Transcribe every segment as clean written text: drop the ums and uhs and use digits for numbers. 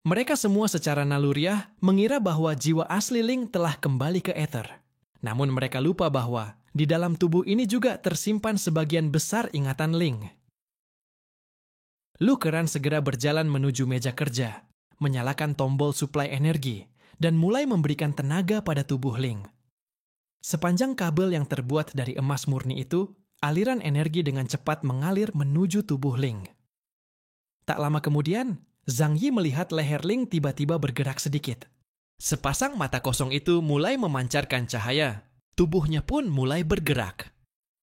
Mereka semua secara naluriah mengira bahwa jiwa asli Ling telah kembali ke ether. Namun mereka lupa bahwa di dalam tubuh ini juga tersimpan sebagian besar ingatan Ling. Lu Keran segera berjalan menuju meja kerja, menyalakan tombol suplai energi, dan mulai memberikan tenaga pada tubuh Ling. Sepanjang kabel yang terbuat dari emas murni itu, aliran energi dengan cepat mengalir menuju tubuh Ling. Tak lama kemudian, Zhang Yi melihat leher Ling tiba-tiba bergerak sedikit. Sepasang mata kosong itu mulai memancarkan cahaya. Tubuhnya pun mulai bergerak.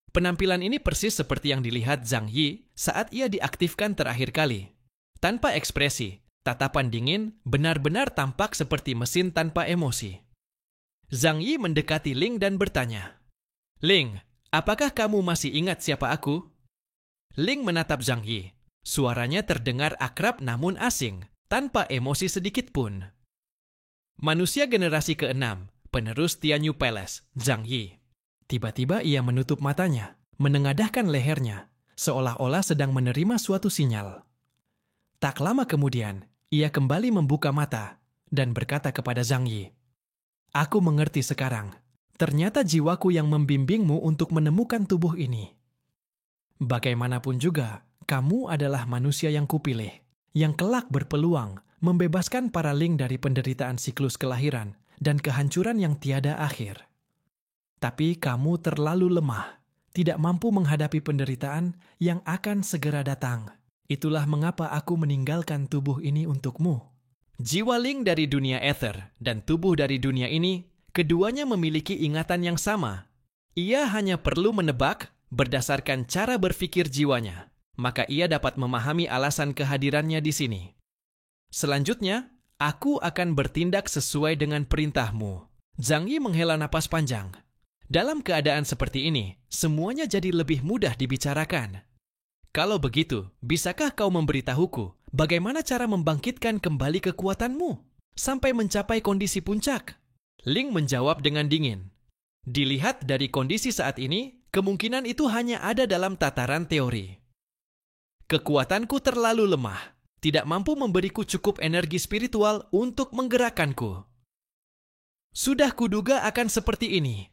Penampilan ini persis seperti yang dilihat Zhang Yi saat ia diaktifkan terakhir kali. Tanpa ekspresi, tatapan dingin benar-benar tampak seperti mesin tanpa emosi. Zhang Yi mendekati Ling dan bertanya, "Ling, apakah kamu masih ingat siapa aku?" Ling menatap Zhang Yi. Suaranya terdengar akrab namun asing, tanpa emosi sedikit pun. Manusia generasi ke-6, penerus Tianyu Palace, Zhang Yi. Tiba-tiba ia menutup matanya, menengadahkan lehernya, seolah-olah sedang menerima suatu sinyal. Tak lama kemudian, ia kembali membuka mata dan berkata kepada Zhang Yi, "Aku mengerti sekarang. Ternyata jiwaku yang membimbingmu untuk menemukan tubuh ini. Bagaimanapun juga, kamu adalah manusia yang kupilih, yang kelak berpeluang membebaskan para Ling dari penderitaan siklus kelahiran dan kehancuran yang tiada akhir. Tapi kamu terlalu lemah, tidak mampu menghadapi penderitaan yang akan segera datang. Itulah mengapa aku meninggalkan tubuh ini untukmu." Jiwa Ling dari dunia ether dan tubuh dari dunia ini, keduanya memiliki ingatan yang sama. Ia hanya perlu menebak berdasarkan cara berpikir jiwanya. Maka ia dapat memahami alasan kehadirannya di sini. Selanjutnya, aku akan bertindak sesuai dengan perintahmu. Zhang Yi menghela napas panjang. Dalam keadaan seperti ini, semuanya jadi lebih mudah dibicarakan. Kalau begitu, bisakah kau memberitahuku bagaimana cara membangkitkan kembali kekuatanmu sampai mencapai kondisi puncak? Ling menjawab dengan dingin. Dilihat dari kondisi saat ini, kemungkinan itu hanya ada dalam tataran teori. Kekuatanku terlalu lemah, tidak mampu memberiku cukup energi spiritual untuk menggerakkanku. Sudah kuduga akan seperti ini.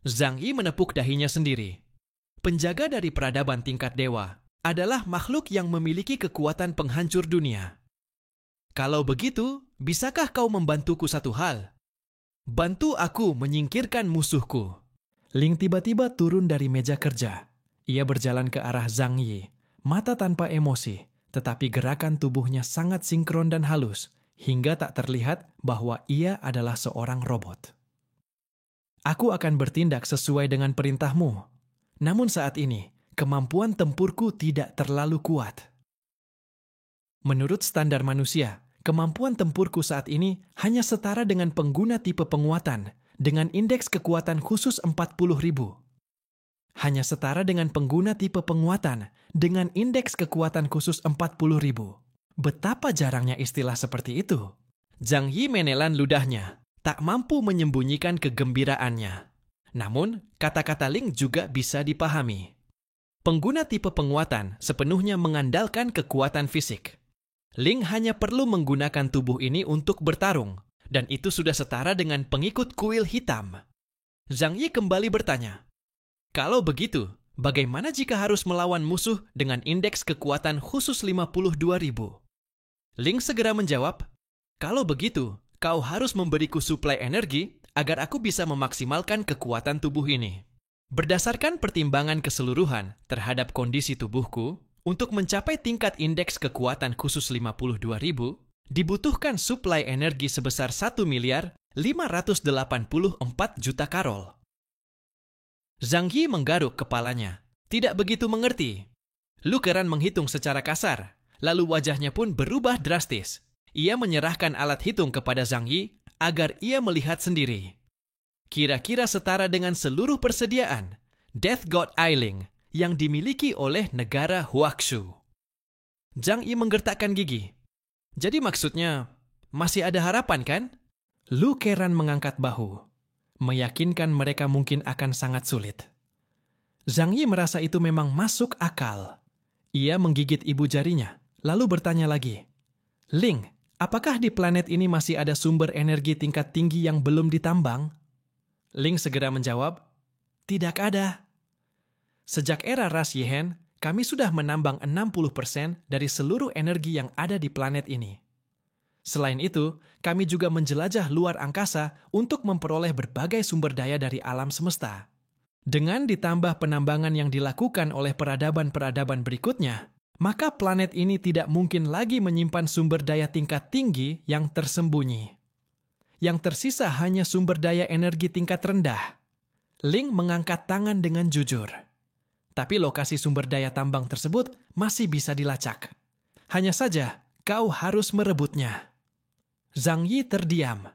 Zhang Yi menepuk dahinya sendiri. Penjaga dari peradaban tingkat dewa adalah makhluk yang memiliki kekuatan penghancur dunia. Kalau begitu, bisakah kau membantuku satu hal? Bantu aku menyingkirkan musuhku. Ling tiba-tiba turun dari meja kerja. Ia berjalan ke arah Zhang Yi. Mata tanpa emosi, tetapi gerakan tubuhnya sangat sinkron dan halus, hingga tak terlihat bahwa ia adalah seorang robot. Aku akan bertindak sesuai dengan perintahmu. Namun saat ini, kemampuan tempurku tidak terlalu kuat. Menurut standar manusia, kemampuan tempurku saat ini hanya setara dengan pengguna tipe penguatan dengan indeks kekuatan khusus 40.000. Hanya setara dengan pengguna tipe penguatan dengan indeks kekuatan khusus 40.000. Betapa jarangnya istilah seperti itu. Zhang Yi menelan ludahnya, tak mampu menyembunyikan kegembiraannya. Namun, kata-kata Ling juga bisa dipahami. Pengguna tipe penguatan sepenuhnya mengandalkan kekuatan fisik. Ling hanya perlu menggunakan tubuh ini untuk bertarung, dan itu sudah setara dengan pengikut kuil hitam. Zhang Yi kembali bertanya, "Kalau begitu, bagaimana jika harus melawan musuh dengan indeks kekuatan khusus 52.000? Ling segera menjawab, "Kalau begitu, kau harus memberiku suplai energi agar aku bisa memaksimalkan kekuatan tubuh ini. Berdasarkan pertimbangan keseluruhan terhadap kondisi tubuhku, untuk mencapai tingkat indeks kekuatan khusus 52.000, dibutuhkan suplai energi sebesar 1.584 juta karol." Zhang Yi menggaruk kepalanya, tidak begitu mengerti. Lu Keran menghitung secara kasar, lalu wajahnya pun berubah drastis. Ia menyerahkan alat hitung kepada Zhang Yi agar ia melihat sendiri. Kira-kira setara dengan seluruh persediaan Death God Ailing yang dimiliki oleh negara Huaxu. Zhang Yi menggertakkan gigi. Jadi maksudnya, masih ada harapan kan? Lu Keran mengangkat bahu. Meyakinkan mereka mungkin akan sangat sulit. Zhang Yi merasa itu memang masuk akal. Ia menggigit ibu jarinya, lalu bertanya lagi, "Ling, Apakah di planet ini masih ada sumber energi tingkat tinggi yang belum ditambang? Ling segera menjawab, tidak ada. Sejak era ras Yehen, kami sudah menambang 60% dari seluruh energi yang ada di planet ini. Selain itu, kami juga menjelajah luar angkasa untuk memperoleh berbagai sumber daya dari alam semesta. Dengan ditambah penambangan yang dilakukan oleh peradaban-peradaban berikutnya, maka planet ini tidak mungkin lagi menyimpan sumber daya tingkat tinggi yang tersembunyi. Yang tersisa hanya sumber daya energi tingkat rendah. Ling mengangkat tangan dengan jujur. Tapi lokasi sumber daya tambang tersebut masih bisa dilacak. Hanya saja, kau harus merebutnya. Zhang Yi terdiam.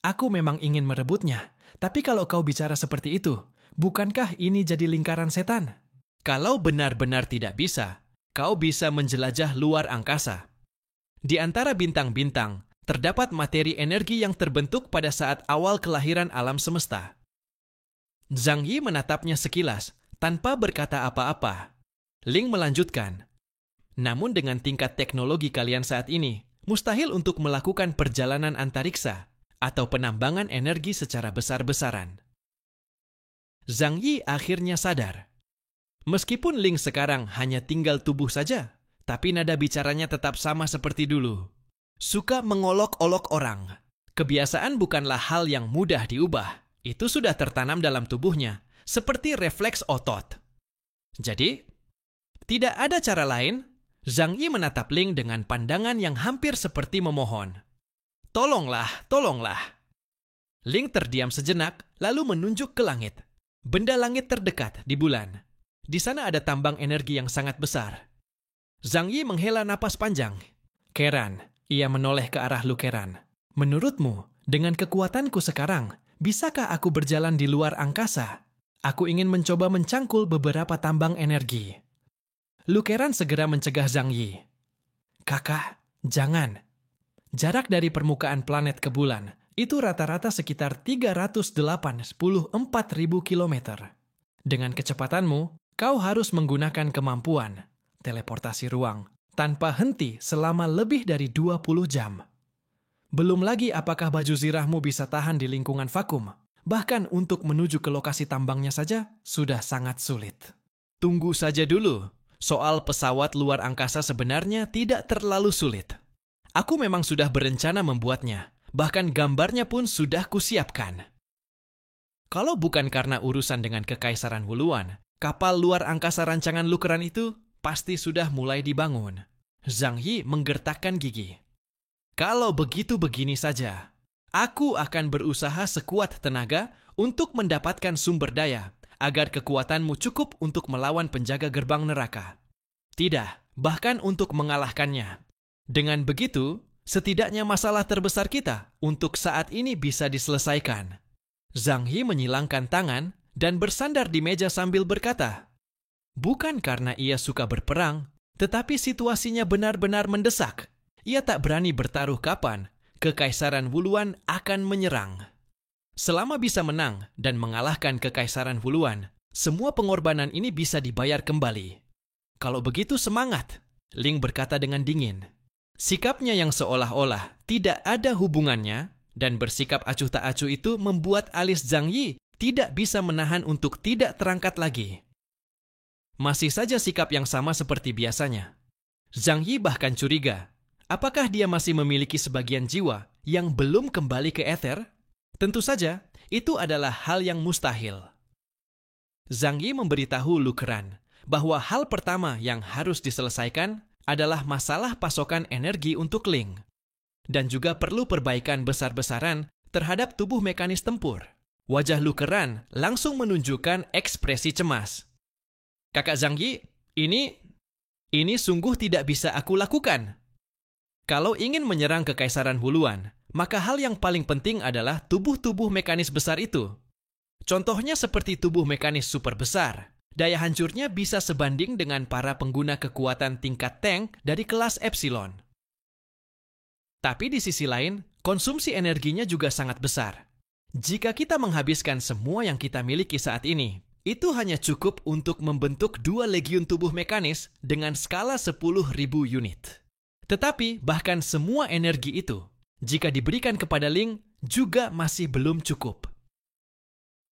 Aku memang ingin merebutnya, tapi kalau kau bicara seperti itu, bukankah ini jadi lingkaran setan? Kalau benar-benar tidak bisa, kau bisa menjelajah luar angkasa. Di antara bintang-bintang, terdapat materi energi yang terbentuk pada saat awal kelahiran alam semesta. Zhang Yi menatapnya sekilas, tanpa berkata apa-apa. Ling melanjutkan, namun dengan tingkat teknologi kalian saat ini, mustahil untuk melakukan perjalanan antariksa atau penambangan energi secara besar-besaran. Zhang Yi akhirnya sadar. Meskipun Ling sekarang hanya tinggal tubuh saja, tapi nada bicaranya tetap sama seperti dulu. Suka mengolok-olok orang. Kebiasaan bukanlah hal yang mudah diubah. Itu sudah tertanam dalam tubuhnya, seperti refleks otot. Jadi, tidak ada cara lain. Zhang Yi menatap Ling dengan pandangan yang hampir seperti memohon. Tolonglah, tolonglah. Ling terdiam sejenak, lalu menunjuk ke langit. Benda langit terdekat di bulan. Di sana ada tambang energi yang sangat besar. Zhang Yi menghela napas panjang. Keran, ia menoleh ke arah Lukeran. Menurutmu, dengan kekuatanku sekarang, bisakah aku berjalan di luar angkasa? Aku ingin mencoba mencangkul beberapa tambang energi. Lukeran segera mencegah Zhang Yi. Kakak, jangan. Jarak dari permukaan planet ke bulan itu rata-rata sekitar 384.000 kilometer. Dengan kecepatanmu, kau harus menggunakan kemampuan teleportasi ruang tanpa henti selama lebih dari 20 jam. Belum lagi apakah baju zirahmu bisa tahan di lingkungan vakum. Bahkan untuk menuju ke lokasi tambangnya saja sudah sangat sulit. Tunggu saja dulu. Soal pesawat luar angkasa sebenarnya tidak terlalu sulit. Aku memang sudah berencana membuatnya. Bahkan gambarnya pun sudah kusiapkan. Kalau bukan karena urusan dengan Kekaisaran Wuluan, kapal luar angkasa rancangan Lukeran itu pasti sudah mulai dibangun. Zhang Yi menggertakkan gigi. Kalau begitu begini saja, aku akan berusaha sekuat tenaga untuk mendapatkan sumber daya agar kekuatanmu cukup untuk melawan penjaga gerbang neraka. Tidak, bahkan untuk mengalahkannya. Dengan begitu, setidaknya masalah terbesar kita untuk saat ini bisa diselesaikan. Zhang Yi menyilangkan tangan dan bersandar di meja sambil berkata, bukan karena ia suka berperang, tetapi situasinya benar-benar mendesak. Ia tak berani bertaruh kapan Kekaisaran Wuluan akan menyerang. Selama bisa menang dan mengalahkan Kekaisaran Wuluan, semua pengorbanan ini bisa dibayar kembali. Kalau begitu semangat, Ling berkata dengan dingin. Sikapnya yang seolah-olah tidak ada hubungannya dan bersikap acuh tak acuh itu membuat alis Zhang Yi tidak bisa menahan untuk tidak terangkat lagi. Masih saja sikap yang sama seperti biasanya. Zhang Yi bahkan curiga, apakah dia masih memiliki sebagian jiwa yang belum kembali ke ether? Tentu saja, itu adalah hal yang mustahil. Zhang Yi memberitahu Lukeran bahwa hal pertama yang harus diselesaikan adalah masalah pasokan energi untuk Ling. Dan juga perlu perbaikan besar-besaran terhadap tubuh mekanis tempur. Wajah Lukeran langsung menunjukkan ekspresi cemas. Kakak Zhang Yi, ini sungguh tidak bisa aku lakukan. Kalau ingin menyerang Kekaisaran Wuluan, maka hal yang paling penting adalah tubuh-tubuh mekanis besar itu. Contohnya seperti tubuh mekanis super besar. Daya hancurnya bisa sebanding dengan para pengguna kekuatan tingkat tank dari kelas Epsilon. Tapi di sisi lain, konsumsi energinya juga sangat besar. Jika kita menghabiskan semua yang kita miliki saat ini, itu hanya cukup untuk membentuk 2 legiun tubuh mekanis dengan skala 10.000 unit. Tetapi bahkan semua energi itu, jika diberikan kepada Ling, juga masih belum cukup.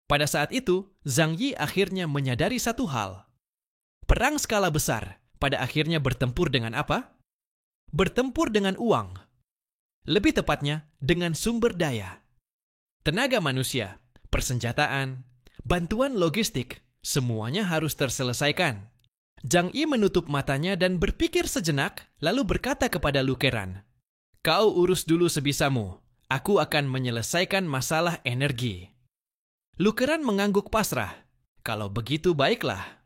Pada saat itu, Zhang Yi akhirnya menyadari satu hal. Perang skala besar pada akhirnya bertempur dengan apa? Bertempur dengan uang. Lebih tepatnya, dengan sumber daya. Tenaga manusia, persenjataan, bantuan logistik, semuanya harus terselesaikan. Zhang Yi menutup matanya dan berpikir sejenak, lalu berkata kepada Lu Keran, "Kau urus dulu sebisamu, aku akan menyelesaikan masalah energi." Lu Keran mengangguk pasrah. Kalau begitu baiklah.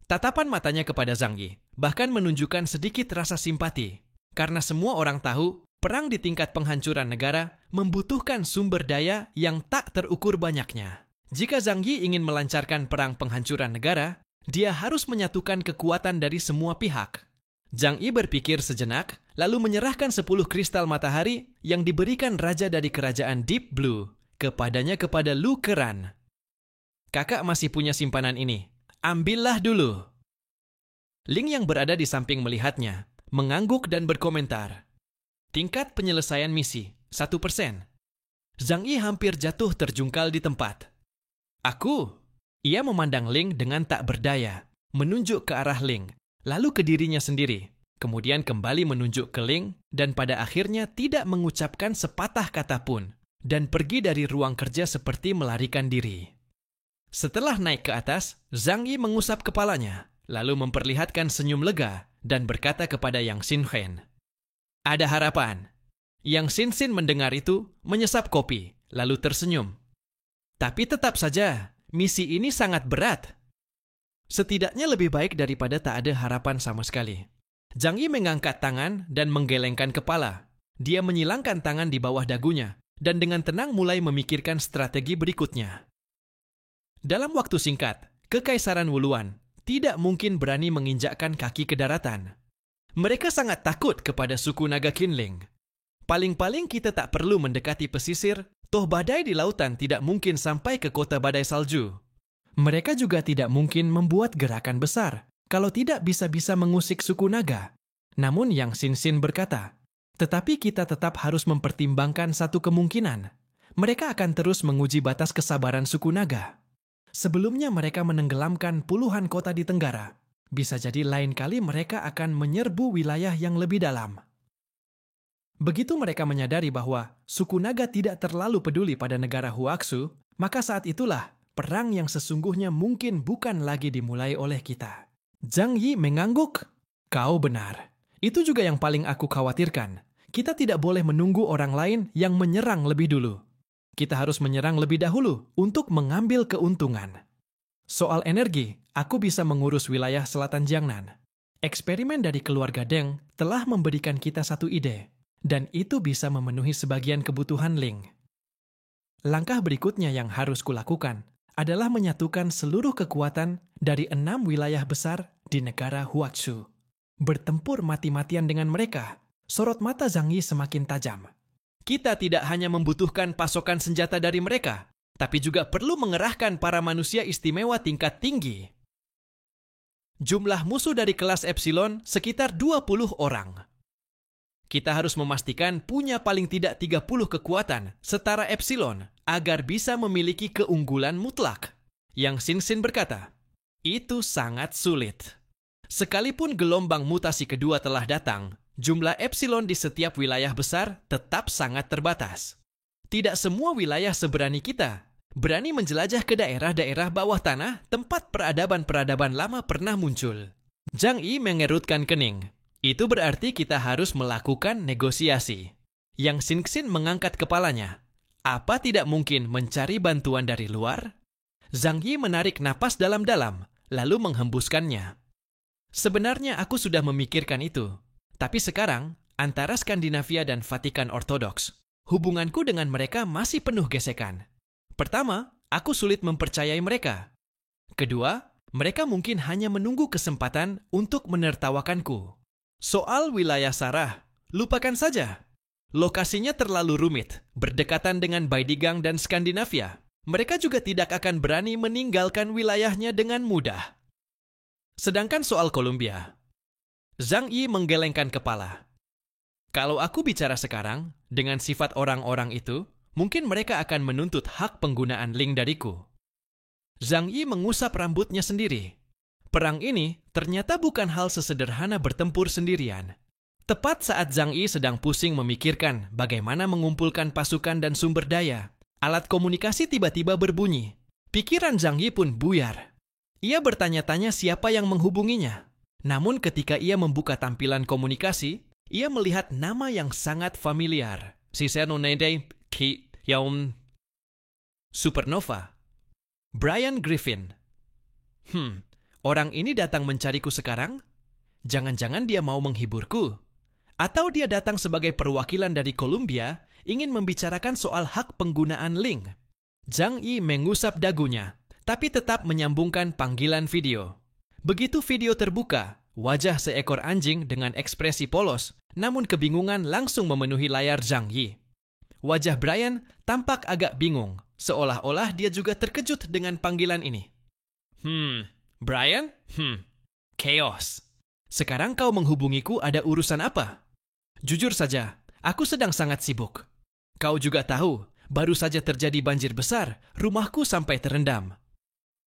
Tatapan matanya kepada Zhang Yi bahkan menunjukkan sedikit rasa simpati, karena semua orang tahu perang di tingkat penghancuran negara membutuhkan sumber daya yang tak terukur banyaknya. Jika Zhang Yi ingin melancarkan perang penghancuran negara, dia harus menyatukan kekuatan dari semua pihak. Zhang Yi berpikir sejenak, lalu menyerahkan 10 kristal matahari yang diberikan raja dari kerajaan Deep Blue kepadanya kepada Lu Keran. "Kakak masih punya simpanan ini. Ambillah dulu." Ling yang berada di samping melihatnya, mengangguk dan berkomentar. Tingkat penyelesaian misi, 1%. Zhang Yi hampir jatuh terjungkal di tempat. "Aku?" Ia memandang Ling dengan tak berdaya, menunjuk ke arah Ling, lalu ke dirinya sendiri, kemudian kembali menunjuk ke Ling, dan pada akhirnya tidak mengucapkan sepatah kata pun, dan pergi dari ruang kerja seperti melarikan diri. Setelah naik ke atas, Zhang Yi mengusap kepalanya, lalu memperlihatkan senyum lega dan berkata kepada Yang Xinhen, "Ada harapan." Yang Xinxin mendengar itu, menyesap kopi, lalu tersenyum. "Tapi tetap saja, misi ini sangat berat. Setidaknya lebih baik daripada tak ada harapan sama sekali." Zhang Yi mengangkat tangan dan menggelengkan kepala. Dia menyilangkan tangan di bawah dagunya, dan dengan tenang mulai memikirkan strategi berikutnya. Dalam waktu singkat, Kekaisaran Wuluan tidak mungkin berani menginjakkan kaki ke daratan. Mereka sangat takut kepada suku naga Qinling. Paling-paling kita tak perlu mendekati pesisir, toh badai di lautan tidak mungkin sampai ke kota badai salju. Mereka juga tidak mungkin membuat gerakan besar kalau tidak bisa-bisa mengusik suku naga. Namun Yang Xinxin berkata, "Tetapi kita tetap harus mempertimbangkan satu kemungkinan. Mereka akan terus menguji batas kesabaran suku naga. Sebelumnya mereka menenggelamkan puluhan kota di Tenggara. Bisa jadi lain kali mereka akan menyerbu wilayah yang lebih dalam." Begitu mereka menyadari bahwa suku naga tidak terlalu peduli pada negara Huaxu, maka saat itulah perang yang sesungguhnya mungkin bukan lagi dimulai oleh kita. Zhang Yi mengangguk. "Kau benar. Itu juga yang paling aku khawatirkan. Kita tidak boleh menunggu orang lain yang menyerang lebih dulu. Kita harus menyerang lebih dahulu untuk mengambil keuntungan. Soal energi, aku bisa mengurus wilayah selatan Jiangnan. Eksperimen dari keluarga Deng telah memberikan kita satu ide, dan itu bisa memenuhi sebagian kebutuhan Ling. Langkah berikutnya yang harus kulakukan adalah menyatukan seluruh kekuatan dari 6 wilayah besar di negara Huaxu. Bertempur mati-matian dengan mereka." Sorot mata Zhang Yi semakin tajam. "Kita tidak hanya membutuhkan pasokan senjata dari mereka, tapi juga perlu mengerahkan para manusia istimewa tingkat tinggi. Jumlah musuh dari kelas Epsilon sekitar 20 orang. Kita harus memastikan punya paling tidak 30 kekuatan setara Epsilon agar bisa memiliki keunggulan mutlak." Yang Xinxin berkata, "Itu sangat sulit. Sekalipun gelombang mutasi kedua telah datang, jumlah Epsilon di setiap wilayah besar tetap sangat terbatas. Tidak semua wilayah seberani kita, berani menjelajah ke daerah-daerah bawah tanah tempat peradaban-peradaban lama pernah muncul." Zhang Yi mengerutkan kening. "Itu berarti kita harus melakukan negosiasi." Yang Xinxin mengangkat kepalanya. "Apa tidak mungkin mencari bantuan dari luar?" Zhang Yi menarik napas dalam-dalam, lalu menghembuskannya. "Sebenarnya aku sudah memikirkan itu. Tapi sekarang, antara Skandinavia dan Vatikan Ortodoks, hubunganku dengan mereka masih penuh gesekan. Pertama, aku sulit mempercayai mereka. Kedua, mereka mungkin hanya menunggu kesempatan untuk menertawakanku. Soal wilayah Sarah, lupakan saja. Lokasinya terlalu rumit, berdekatan dengan Baidigang dan Skandinavia. Mereka juga tidak akan berani meninggalkan wilayahnya dengan mudah. Sedangkan soal Columbia..." Zhang Yi menggelengkan kepala. Kalau aku bicara sekarang, dengan sifat orang-orang itu, mungkin mereka akan menuntut hak penggunaan Ling dariku. Zhang Yi mengusap rambutnya sendiri. Perang ini ternyata bukan hal sesederhana bertempur sendirian. Tepat saat Zhang Yi sedang pusing memikirkan bagaimana mengumpulkan pasukan dan sumber daya, alat komunikasi tiba-tiba berbunyi. Pikiran Zhang Yi pun buyar. Ia bertanya-tanya siapa yang menghubunginya. Namun ketika ia membuka tampilan komunikasi, ia melihat nama yang sangat familiar. Supernova. Brian Griffin. Orang ini datang mencariku sekarang? Jangan-jangan dia mau menghiburku. Atau dia datang sebagai perwakilan dari Columbia, ingin membicarakan soal hak penggunaan Ling. Zhang Yi mengusap dagunya, tapi tetap menyambungkan panggilan video. Begitu video terbuka, wajah seekor anjing dengan ekspresi polos, namun kebingungan langsung memenuhi layar Zhang Yi. Wajah Brian tampak agak bingung, seolah-olah dia juga terkejut dengan panggilan ini. Brian? Chaos. Sekarang kau menghubungiku ada urusan apa? Jujur saja, aku sedang sangat sibuk. Kau juga tahu, baru saja terjadi banjir besar, rumahku sampai terendam.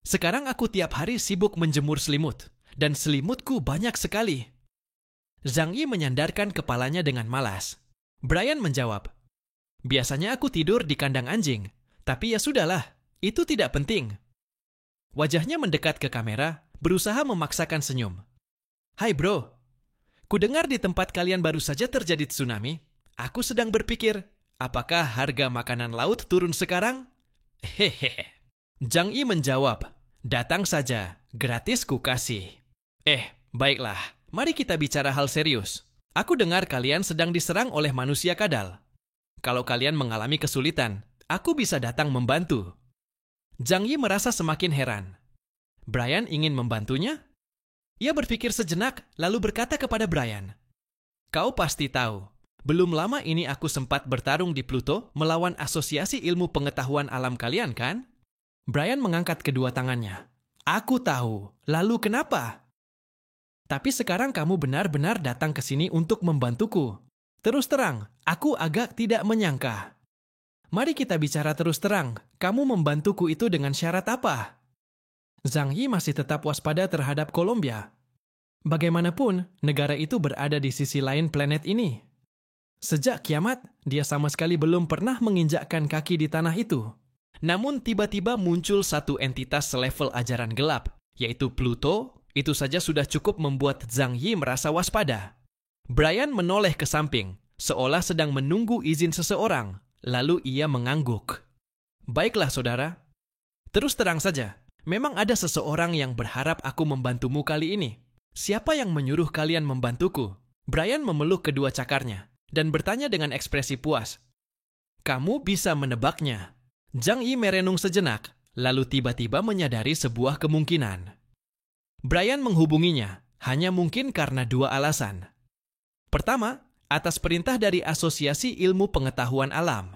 Sekarang aku tiap hari sibuk menjemur selimut, dan selimutku banyak sekali. Zhang Yi menyandarkan kepalanya dengan malas. Brian menjawab, biasanya aku tidur di kandang anjing, tapi ya sudahlah, itu tidak penting. Wajahnya mendekat ke kamera, berusaha memaksakan senyum. Hai bro, kudengar di tempat kalian baru saja terjadi tsunami. Aku sedang berpikir, apakah harga makanan laut turun sekarang? Hehehe. Zhang Yi menjawab, datang saja, gratis ku kasih. Baiklah, mari kita bicara hal serius. Aku dengar kalian sedang diserang oleh manusia kadal. Kalau kalian mengalami kesulitan, aku bisa datang membantu. Zhang Yi merasa semakin heran. Brian ingin membantunya? Ia berpikir sejenak, lalu berkata kepada Brian, kau pasti tahu, belum lama ini aku sempat bertarung di Pluto melawan Asosiasi Ilmu Pengetahuan Alam kalian, kan? Brian mengangkat kedua tangannya. Aku tahu, lalu kenapa? Tapi sekarang kamu benar-benar datang ke sini untuk membantuku. Terus terang, aku agak tidak menyangka. Mari kita bicara terus terang, kamu membantuku itu dengan syarat apa? Zhang Yi masih tetap waspada terhadap Columbia. Bagaimanapun, negara itu berada di sisi lain planet ini. Sejak kiamat, dia sama sekali belum pernah menginjakkan kaki di tanah itu. Namun tiba-tiba muncul satu entitas selevel ajaran gelap, yaitu Pluto. Itu saja sudah cukup membuat Zhang Yi merasa waspada. Brian menoleh ke samping, seolah sedang menunggu izin seseorang, lalu ia mengangguk. Baiklah saudara, terus terang saja, memang ada seseorang yang berharap aku membantumu kali ini. Siapa yang menyuruh kalian membantuku? Brian memeluk kedua cakarnya dan bertanya dengan ekspresi puas. Kamu bisa menebaknya. Zhang Yi merenung sejenak, lalu tiba-tiba menyadari sebuah kemungkinan. Brian menghubunginya hanya mungkin karena dua alasan. Pertama, atas perintah dari Asosiasi Ilmu Pengetahuan Alam.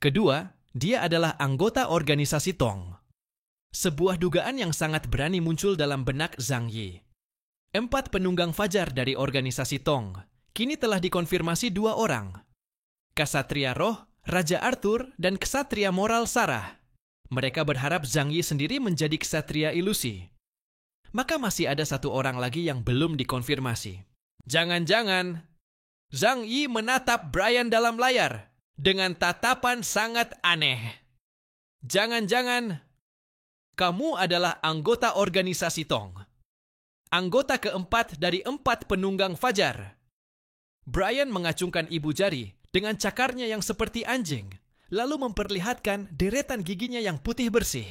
Kedua, dia adalah anggota organisasi Tong. Sebuah dugaan yang sangat berani muncul dalam benak Zhang Yi. 4 penunggang fajar dari organisasi Tong kini telah dikonfirmasi 2 orang. Ksatria Roh, Raja Arthur, dan Ksatria Moral Sarah. Mereka berharap Zhang Yi sendiri menjadi Ksatria Ilusi. Maka masih ada 1 orang lagi yang belum dikonfirmasi. Jangan-jangan Zhang Yi menatap Brian dalam layar dengan tatapan sangat aneh. Jangan-jangan kamu adalah anggota organisasi Tong. Anggota keempat dari 4 penunggang fajar. Brian mengacungkan ibu jari dengan cakarnya yang seperti anjing, lalu memperlihatkan deretan giginya yang putih bersih.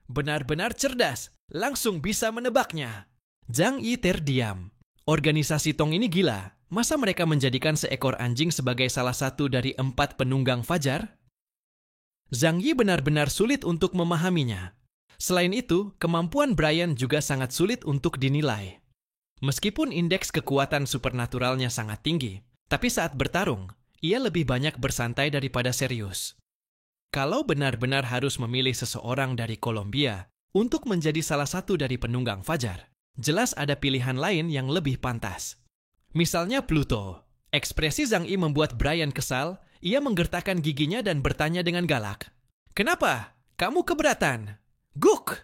Benar-benar cerdas, langsung bisa menebaknya. Zhang Yi terdiam. Organisasi Tong ini gila. Masa mereka menjadikan seekor anjing sebagai salah satu dari 4 penunggang fajar? Zhang Yi benar-benar sulit untuk memahaminya. Selain itu, kemampuan Brian juga sangat sulit untuk dinilai. Meskipun indeks kekuatan supernaturalnya sangat tinggi, tapi saat bertarung, ia lebih banyak bersantai daripada serius. Kalau benar-benar harus memilih seseorang dari Columbia untuk menjadi salah satu dari penunggang fajar, jelas ada pilihan lain yang lebih pantas. Misalnya Pluto. Ekspresi Zhang Yi membuat Brian kesal. Ia menggertakkan giginya dan bertanya dengan galak. "Kenapa? Kamu keberatan?" "Guk!"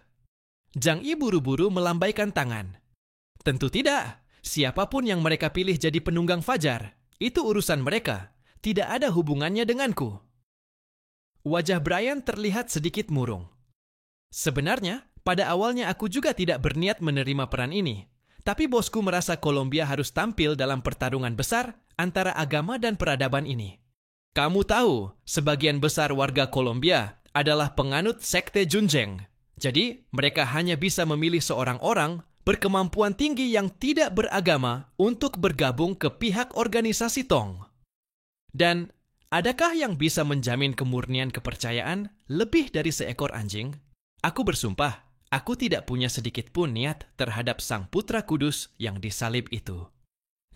Zhang Yi buru-buru melambaikan tangan. "Tentu tidak. Siapapun yang mereka pilih jadi penunggang fajar, itu urusan mereka. Tidak ada hubungannya denganku." Wajah Brian terlihat sedikit murung. "Sebenarnya, pada awalnya aku juga tidak berniat menerima peran ini. Tapi bosku merasa Kolombia harus tampil dalam pertarungan besar antara agama dan peradaban ini. Kamu tahu, sebagian besar warga Kolombia adalah penganut sekte Junjeng. Jadi, mereka hanya bisa memilih seorang orang berkemampuan tinggi yang tidak beragama untuk bergabung ke pihak organisasi Tong. Dan, adakah yang bisa menjamin kemurnian kepercayaan lebih dari seekor anjing? Aku bersumpah, aku tidak punya sedikit pun niat terhadap Sang Putra Kudus yang disalib itu."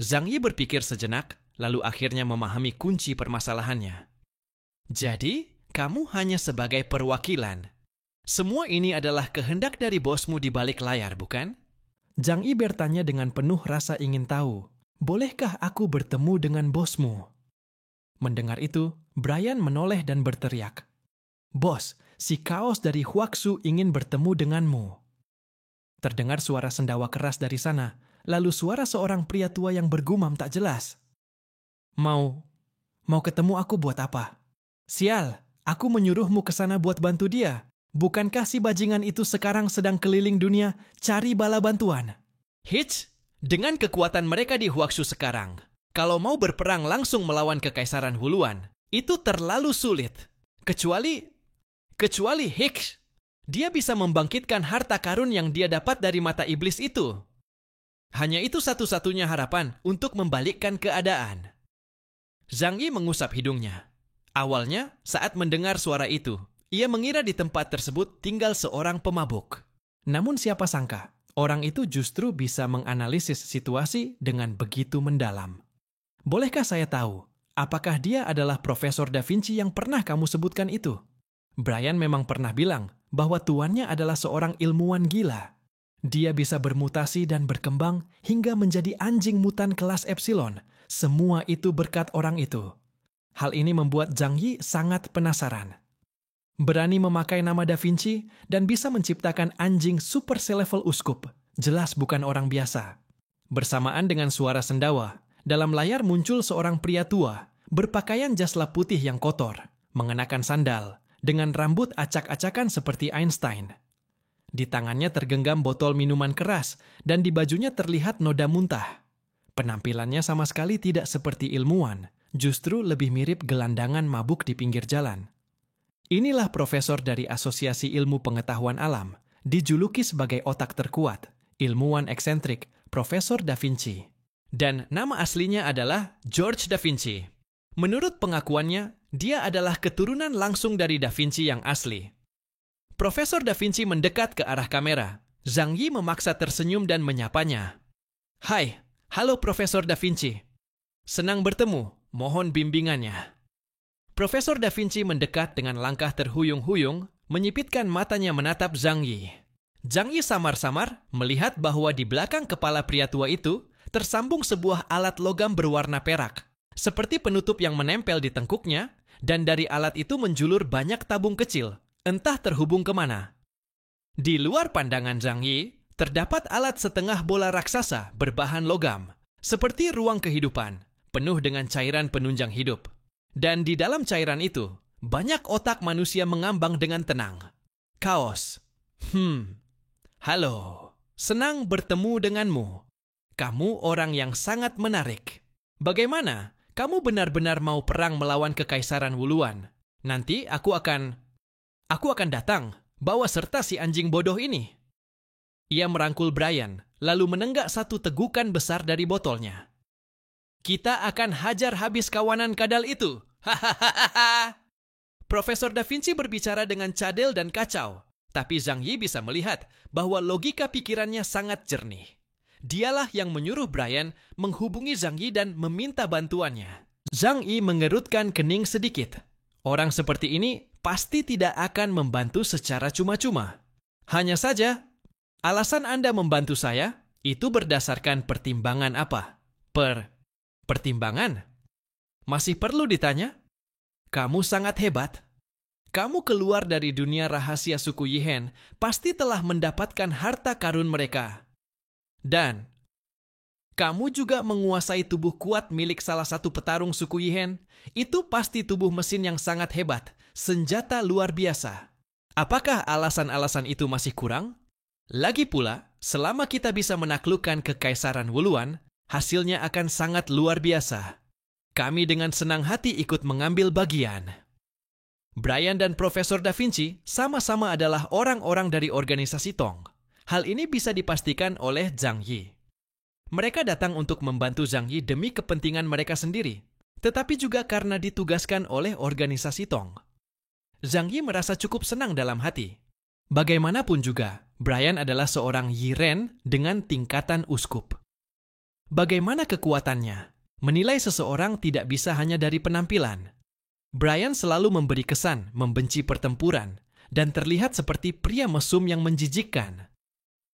Zhang Yi berpikir sejenak, lalu akhirnya memahami kunci permasalahannya. "Jadi, kamu hanya sebagai perwakilan. Semua ini adalah kehendak dari bosmu di balik layar, bukan?" Zhang Yi bertanya dengan penuh rasa ingin tahu. "Bolehkah aku bertemu dengan bosmu?" Mendengar itu, Brian menoleh dan berteriak. "Bos, si Kaos dari Huaxu ingin bertemu denganmu." Terdengar suara sendawa keras dari sana, lalu suara seorang pria tua yang bergumam tak jelas. Mau ketemu aku buat apa? Sial, aku menyuruhmu ke sana buat bantu dia. Bukankah si bajingan itu sekarang sedang keliling dunia cari bala bantuan?" "Hitch, dengan kekuatan mereka di Huaxu sekarang, kalau mau berperang langsung melawan Kekaisaran Huluan, itu terlalu sulit. Kecuali Hitch, dia bisa membangkitkan harta karun yang dia dapat dari mata iblis itu. Hanya itu satu-satunya harapan untuk membalikkan keadaan." Zhang Yi mengusap hidungnya. Awalnya, saat mendengar suara itu, ia mengira di tempat tersebut tinggal seorang pemabuk. Namun siapa sangka, orang itu justru bisa menganalisis situasi dengan begitu mendalam. "Bolehkah saya tahu, apakah dia adalah Profesor Da Vinci yang pernah kamu sebutkan itu?" Brian memang pernah bilang bahwa tuannya adalah seorang ilmuwan gila. Dia bisa bermutasi dan berkembang hingga menjadi anjing mutan kelas Epsilon. Semua itu berkat orang itu. Hal ini membuat Zhang Yi sangat penasaran. Berani memakai nama Da Vinci dan bisa menciptakan anjing super selevel uskup. Jelas bukan orang biasa. Bersamaan dengan suara sendawa, dalam layar muncul seorang pria tua, berpakaian jas lap putih yang kotor, mengenakan sandal, dengan rambut acak-acakan seperti Einstein. Di tangannya tergenggam botol minuman keras dan di bajunya terlihat noda muntah. Penampilannya sama sekali tidak seperti ilmuwan, justru lebih mirip gelandangan mabuk di pinggir jalan. Inilah profesor dari Asosiasi Ilmu Pengetahuan Alam, dijuluki sebagai otak terkuat, ilmuwan eksentrik, Profesor Da Vinci. Dan nama aslinya adalah George Da Vinci. Menurut pengakuannya, dia adalah keturunan langsung dari Da Vinci yang asli. Profesor Da Vinci mendekat ke arah kamera. Zhang Yi memaksa tersenyum dan menyapanya. "Hai, halo Profesor Da Vinci. Senang bertemu, mohon bimbingannya." Profesor Da Vinci mendekat dengan langkah terhuyung-huyung, menyipitkan matanya menatap Zhang Yi. Zhang Yi samar-samar melihat bahwa di belakang kepala pria tua itu tersambung sebuah alat logam berwarna perak, seperti penutup yang menempel di tengkuknya, dan dari alat itu menjulur banyak tabung kecil, entah terhubung kemana. Di luar pandangan Zhang Yi, terdapat alat setengah bola raksasa berbahan logam, seperti ruang kehidupan, penuh dengan cairan penunjang hidup. Dan di dalam cairan itu, banyak otak manusia mengambang dengan tenang. Kaos. Halo, senang bertemu denganmu. Kamu orang yang sangat menarik. Bagaimana? Kamu benar-benar mau perang melawan Kekaisaran Wuluan? Nanti aku akan datang, bawa serta si anjing bodoh ini. Ia merangkul Brian, lalu menenggak satu tegukan besar dari botolnya. Kita akan hajar habis kawanan kadal itu. Hahaha. Profesor Da Vinci berbicara dengan cadel dan kacau, tapi Zhang Yi bisa melihat bahwa logika pikirannya sangat jernih. Dialah yang menyuruh Brian menghubungi Zhang Yi dan meminta bantuannya. Zhang Yi mengerutkan kening sedikit. Orang seperti ini pasti tidak akan membantu secara cuma-cuma. Hanya saja, alasan Anda membantu saya itu berdasarkan pertimbangan apa? Pertimbangan? Masih perlu ditanya? Kamu sangat hebat. Kamu keluar dari dunia rahasia suku Yihen, pasti telah mendapatkan harta karun mereka. Dan kamu juga menguasai tubuh kuat milik salah satu petarung suku Yihen. Itu pasti tubuh mesin yang sangat hebat, senjata luar biasa. Apakah alasan-alasan itu masih kurang? Lagi pula, selama kita bisa menaklukkan kekaisaran Wuluan, hasilnya akan sangat luar biasa. Kami dengan senang hati ikut mengambil bagian. Brian dan Profesor Da Vinci sama-sama adalah orang-orang dari organisasi Tong. Hal ini bisa dipastikan oleh Zhang Yi. Mereka datang untuk membantu Zhang Yi demi kepentingan mereka sendiri, tetapi juga karena ditugaskan oleh organisasi Tong. Zhang Yi merasa cukup senang dalam hati. Bagaimanapun juga, Brian adalah seorang Yiren dengan tingkatan uskup. Bagaimana kekuatannya? Menilai seseorang tidak bisa hanya dari penampilan. Brian selalu memberi kesan membenci pertempuran dan terlihat seperti pria mesum yang menjijikkan.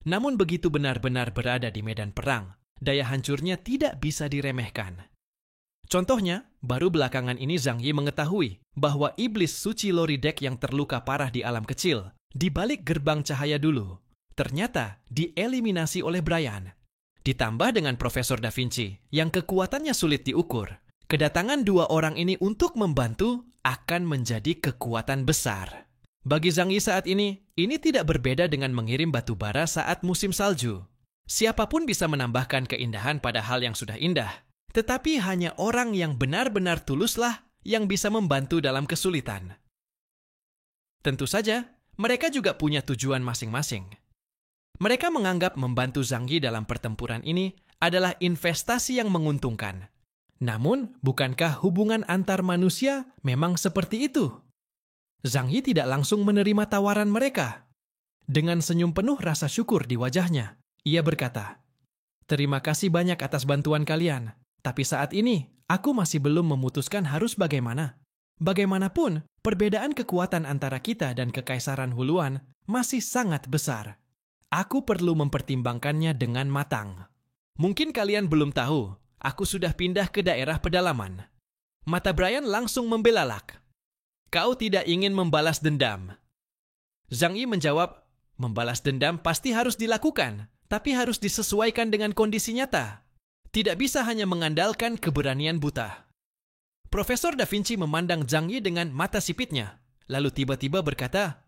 Namun begitu benar-benar berada di medan perang, daya hancurnya tidak bisa diremehkan. Contohnya, baru belakangan ini Zhang Yi mengetahui bahwa iblis suci Loridek yang terluka parah di alam kecil, di balik gerbang cahaya dulu, ternyata dieliminasi oleh Brian. Ditambah dengan Profesor Da Vinci yang kekuatannya sulit diukur, kedatangan dua orang ini untuk membantu akan menjadi kekuatan besar. Bagi Zhang Yi saat ini tidak berbeda dengan mengirim batu bara saat musim salju. Siapapun bisa menambahkan keindahan pada hal yang sudah indah, tetapi hanya orang yang benar-benar tuluslah yang bisa membantu dalam kesulitan. Tentu saja, mereka juga punya tujuan masing-masing. Mereka menganggap membantu Zhang Yi dalam pertempuran ini adalah investasi yang menguntungkan. Namun, bukankah hubungan antar manusia memang seperti itu? Zhang Yi tidak langsung menerima tawaran mereka. Dengan senyum penuh rasa syukur di wajahnya, ia berkata, "Terima kasih banyak atas bantuan kalian, tapi saat ini aku masih belum memutuskan harus bagaimana. Bagaimanapun, perbedaan kekuatan antara kita dan Kekaisaran Wuluan masih sangat besar. Aku perlu mempertimbangkannya dengan matang. Mungkin kalian belum tahu, aku sudah pindah ke daerah pedalaman." Mata Brian langsung membelalak. "Kau tidak ingin membalas dendam?" Zhang Yi menjawab, "Membalas dendam pasti harus dilakukan, tapi harus disesuaikan dengan kondisi nyata. Tidak bisa hanya mengandalkan keberanian buta." Profesor Da Vinci memandang Zhang Yi dengan mata sipitnya, lalu tiba-tiba berkata,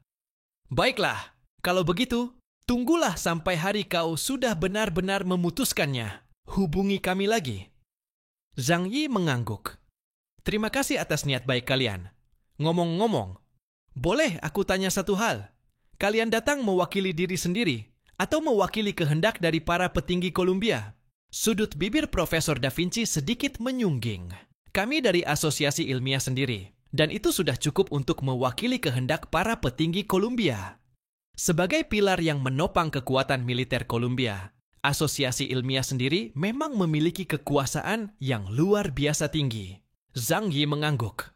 "Baiklah, kalau begitu, tunggulah sampai hari kau sudah benar-benar memutuskannya. Hubungi kami lagi." Zhang Yi mengangguk. "Terima kasih atas niat baik kalian. Ngomong-ngomong, boleh aku tanya satu hal? Kalian datang mewakili diri sendiri atau mewakili kehendak dari para petinggi Columbia?" Sudut bibir Profesor Da Vinci sedikit menyungging. "Kami dari asosiasi ilmiah sendiri, dan itu sudah cukup untuk mewakili kehendak para petinggi Columbia. Sebagai pilar yang menopang kekuatan militer Columbia, asosiasi ilmiah sendiri memang memiliki kekuasaan yang luar biasa tinggi." Zhang Yi mengangguk.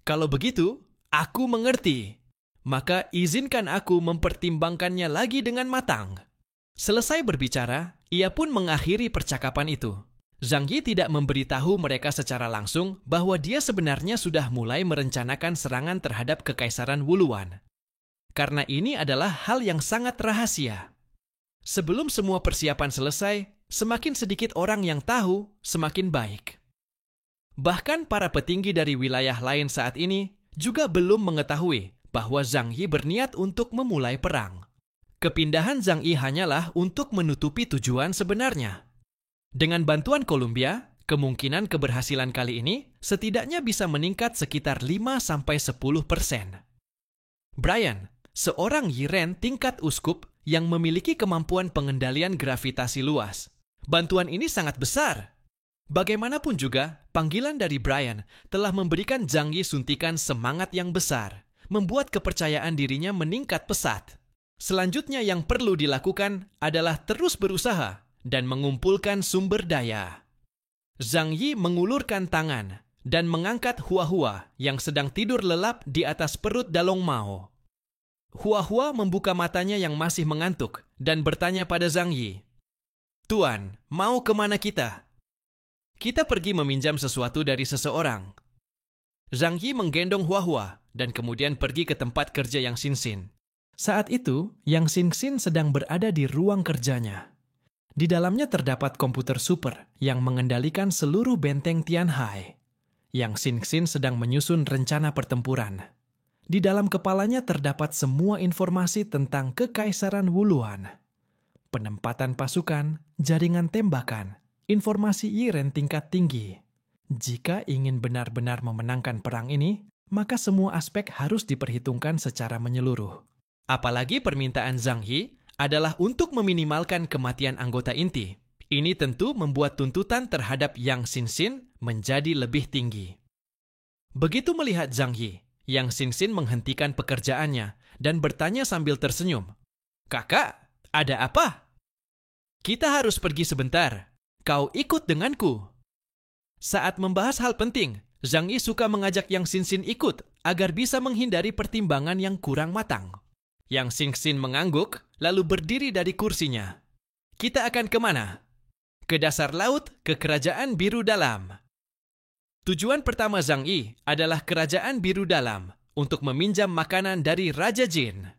"Kalau begitu, aku mengerti. Maka izinkan aku mempertimbangkannya lagi dengan matang." Selesai berbicara, ia pun mengakhiri percakapan itu. Zhang Yi tidak memberitahu mereka secara langsung bahwa dia sebenarnya sudah mulai merencanakan serangan terhadap Kekaisaran Wuluan. Karena ini adalah hal yang sangat rahasia. Sebelum semua persiapan selesai, semakin sedikit orang yang tahu, semakin baik. Bahkan para petinggi dari wilayah lain saat ini juga belum mengetahui bahwa Zhang Yi berniat untuk memulai perang. Kepindahan Zhang Yi hanyalah untuk menutupi tujuan sebenarnya. Dengan bantuan Columbia, kemungkinan keberhasilan kali ini setidaknya bisa meningkat sekitar 5-10%. Brian, seorang Yiren tingkat uskup yang memiliki kemampuan pengendalian gravitasi luas. Bantuan ini sangat besar. Bagaimanapun juga, panggilan dari Brian telah memberikan Zhang Yi suntikan semangat yang besar, membuat kepercayaan dirinya meningkat pesat. Selanjutnya yang perlu dilakukan adalah terus berusaha dan mengumpulkan sumber daya. Zhang Yi mengulurkan tangan dan mengangkat Hua-Hua yang sedang tidur lelap di atas perut Dalong Mao. Hua-Hua membuka matanya yang masih mengantuk dan bertanya pada Zhang Yi, "Tuan, mau kemana kita?" Kita pergi meminjam sesuatu dari seseorang. Zhang Yi menggendong Huahua dan kemudian pergi ke tempat kerja Yang Xinxin. Saat itu, Yang Xinxin sedang berada di ruang kerjanya. Di dalamnya terdapat komputer super yang mengendalikan seluruh benteng Tianhai. Yang Xinxin sedang menyusun rencana pertempuran. Di dalam kepalanya terdapat semua informasi tentang Kekaisaran Wuluan. Penempatan pasukan, jaringan tembakan, informasi Yiren tingkat tinggi. Jika ingin benar-benar memenangkan perang ini, maka semua aspek harus diperhitungkan secara menyeluruh. Apalagi permintaan Zhang Yi adalah untuk meminimalkan kematian anggota inti. Ini tentu membuat tuntutan terhadap Yang Xinxin menjadi lebih tinggi. Begitu melihat Zhang Yi, Yang Xinxin menghentikan pekerjaannya dan bertanya sambil tersenyum, "Kakak, ada apa?" "Kita harus pergi sebentar. Kau ikut denganku." Saat membahas hal penting, Zhang Yi suka mengajak Yang Xinxin ikut agar bisa menghindari pertimbangan yang kurang matang. Yang Xinxin mengangguk, lalu berdiri dari kursinya. "Kita akan kemana?" "Ke dasar laut, ke Kerajaan Biru Dalam." Tujuan pertama Zhang Yi adalah Kerajaan Biru Dalam untuk meminjam makanan dari Raja Jin.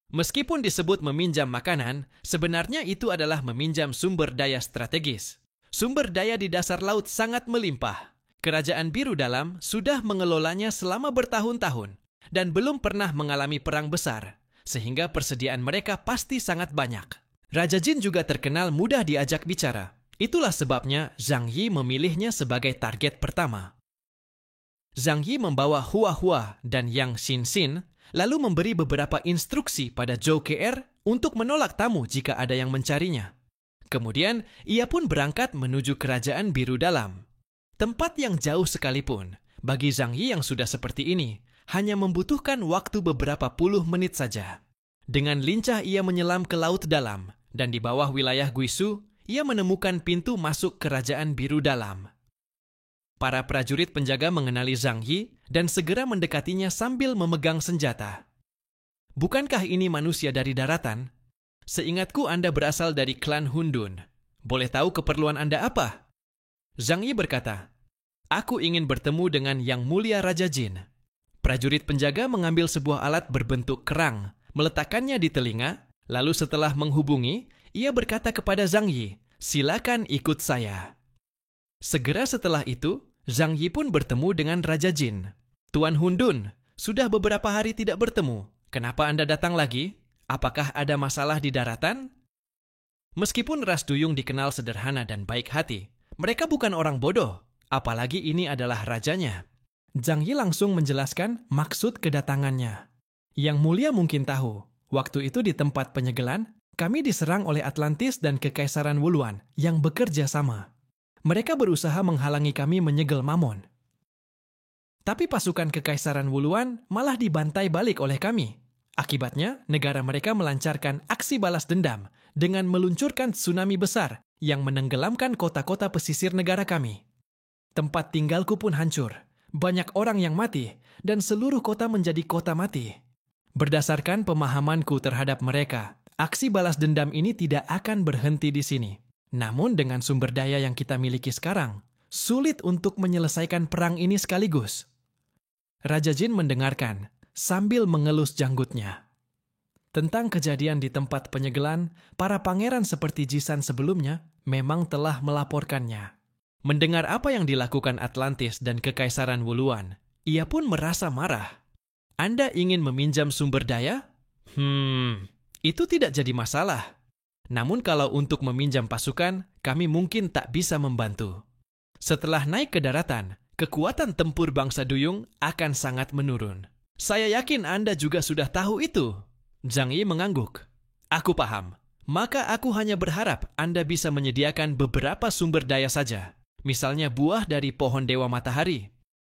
Meskipun disebut meminjam makanan, sebenarnya itu adalah meminjam sumber daya strategis. Sumber daya di dasar laut sangat melimpah. Kerajaan Biru Dalam sudah mengelolanya selama bertahun-tahun dan belum pernah mengalami perang besar, sehingga persediaan mereka pasti sangat banyak. Raja Jin juga terkenal mudah diajak bicara. Itulah sebabnya Zhang Yi memilihnya sebagai target pertama. Zhang Yi membawa Huahua dan Yang Xinxin, lalu memberi beberapa instruksi pada Zhou KR untuk menolak tamu jika ada yang mencarinya. Kemudian, ia pun berangkat menuju Kerajaan Biru Dalam. Tempat yang jauh sekalipun, bagi Zhang Yi yang sudah seperti ini, hanya membutuhkan waktu beberapa puluh menit saja. Dengan lincah ia menyelam ke laut dalam, dan di bawah wilayah Guisu, ia menemukan pintu masuk Kerajaan Biru Dalam. Para prajurit penjaga mengenali Zhang Yi dan segera mendekatinya sambil memegang senjata. "Bukankah ini manusia dari daratan? Seingatku Anda berasal dari klan Hundun. Boleh tahu keperluan Anda apa?" Zhang Yi berkata, "Aku ingin bertemu dengan Yang Mulia Raja Jin." Prajurit penjaga mengambil sebuah alat berbentuk kerang, meletakkannya di telinga, lalu setelah menghubungi, ia berkata kepada Zhang Yi, "Silakan ikut saya." Segera setelah itu, Zhang Yi pun bertemu dengan Raja Jin. "Tuan Hundun, sudah beberapa hari tidak bertemu. Kenapa Anda datang lagi? Apakah ada masalah di daratan?" Meskipun ras duyung dikenal sederhana dan baik hati, mereka bukan orang bodoh, apalagi ini adalah rajanya. Zhang Yi langsung menjelaskan maksud kedatangannya. Yang Mulia mungkin tahu, waktu itu di tempat penyegelan, kami diserang oleh Atlantis dan Kekaisaran Wuluan yang bekerja sama. Mereka berusaha menghalangi kami menyegel Mamon. Tapi pasukan Kekaisaran Wuluan malah dibantai balik oleh kami. Akibatnya, negara mereka melancarkan aksi balas dendam dengan meluncurkan tsunami besar yang menenggelamkan kota-kota pesisir negara kami. Tempat tinggalku pun hancur, banyak orang yang mati, dan seluruh kota menjadi kota mati. Berdasarkan pemahamanku terhadap mereka, aksi balas dendam ini tidak akan berhenti di sini. Namun dengan sumber daya yang kita miliki sekarang, sulit untuk menyelesaikan perang ini sekaligus. Raja Jin mendengarkan, sambil mengelus janggutnya. Tentang kejadian di tempat penyegelan, para pangeran seperti Jisan sebelumnya memang telah melaporkannya. Mendengar apa yang dilakukan Atlantis dan Kekaisaran Wuluan, ia pun merasa marah. "Anda ingin meminjam sumber daya? Itu tidak jadi masalah. Namun kalau untuk meminjam pasukan, kami mungkin tak bisa membantu. Setelah naik ke daratan, kekuatan tempur bangsa duyung akan sangat menurun. Saya yakin Anda juga sudah tahu itu." Zhang Yi mengangguk. "Aku paham. Maka aku hanya berharap Anda bisa menyediakan beberapa sumber daya saja. Misalnya buah dari pohon Dewa Matahari.